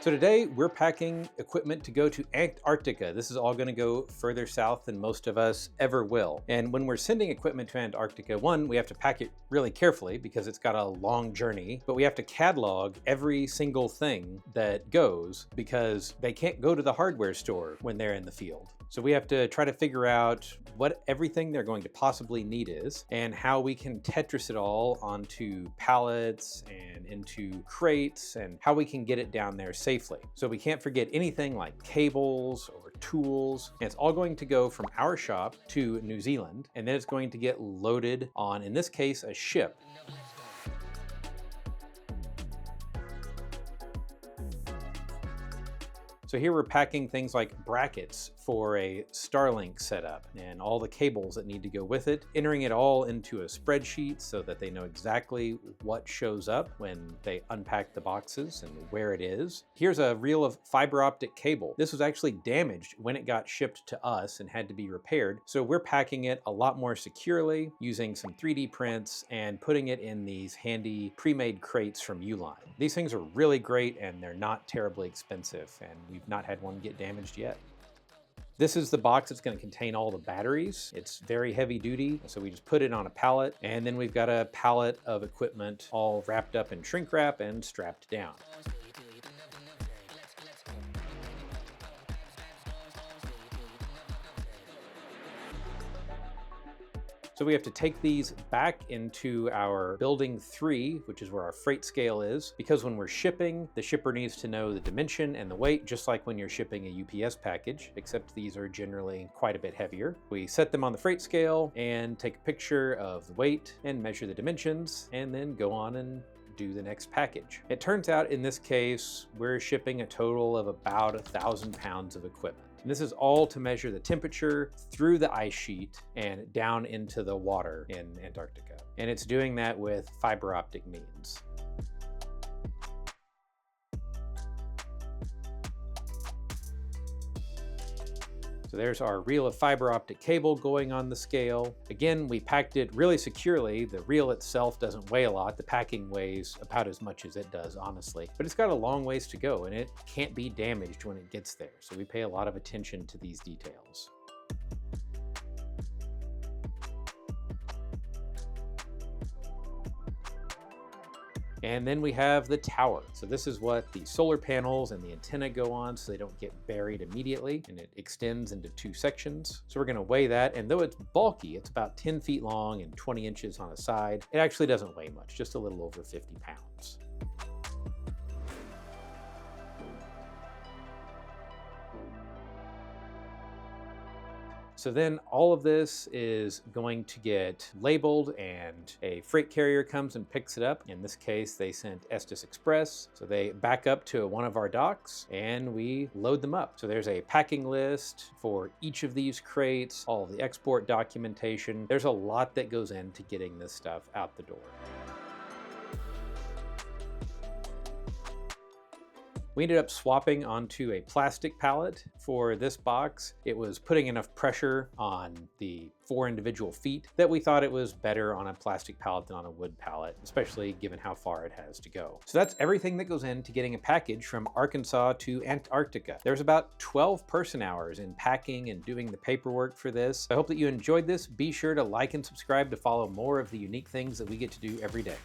So today we're packing equipment to go to Antarctica. This is all going to go further south than most of us ever will. And when we're sending equipment to Antarctica, one, we have to pack it really carefully because it's got a long journey, but we have to catalog every single thing that goes because they can't go to the hardware store when they're in the field. So we have to try to figure out what everything they're going to possibly need is and how we can Tetris it all onto pallets and into crates and how we can get it down there safely. So we can't forget anything like cables or tools. And it's all going to go from our shop to New Zealand, and then it's going to get loaded on, in this case, a ship. So here we're packing things like brackets for a Starlink setup and all the cables that need to go with it, entering it all into a spreadsheet so that they know exactly what shows up when they unpack the boxes and where it is. Here's a reel of fiber optic cable. This was actually damaged when it got shipped to us and had to be repaired. So we're packing it a lot more securely using some 3D prints and putting it in these handy pre-made crates from Uline. These things are really great and they're not terribly expensive, and we've not had one get damaged yet. This is the box that's going to contain all the batteries. It's very heavy duty, so we just put it on a pallet, and then we've got a pallet of equipment all wrapped up in shrink wrap and strapped down. So we have to take these back into our building 3, which is where our freight scale is, because when we're shipping, the shipper needs to know the dimension and the weight, just like when you're shipping a UPS package, except these are generally quite a bit heavier. We set them on the freight scale and take a picture of the weight and measure the dimensions, and then go on and do the next package. It turns out in this case, we're shipping a total of about 1,000 pounds of equipment. And this is all to measure the temperature through the ice sheet and down into the water in Antarctica. And it's doing that with fiber optic means. So there's our reel of fiber optic cable going on the scale. Again, we packed it really securely. The reel itself doesn't weigh a lot. The packing weighs about as much as it does, honestly. But it's got a long ways to go and it can't be damaged when it gets there. So we pay a lot of attention to these details. And then we have the tower. So this is what the solar panels and the antenna go on so they don't get buried immediately, and it extends into 2 sections. So we're gonna weigh that, and though it's bulky, it's about 10 feet long and 20 inches on a side, it actually doesn't weigh much, just a little over 50 pounds. So then all of this is going to get labeled and a freight carrier comes and picks it up. In this case, they sent Estes Express. So they back up to one of our docks and we load them up. So there's a packing list for each of these crates, all of the export documentation. There's a lot that goes into getting this stuff out the door. We ended up swapping onto a plastic pallet for this box. It was putting enough pressure on the 4 individual feet that we thought it was better on a plastic pallet than on a wood pallet, especially given how far it has to go. So that's everything that goes into getting a package from Arkansas to Antarctica. There's about 12 person hours in packing and doing the paperwork for this. I hope that you enjoyed this. Be sure to like and subscribe to follow more of the unique things that we get to do every day.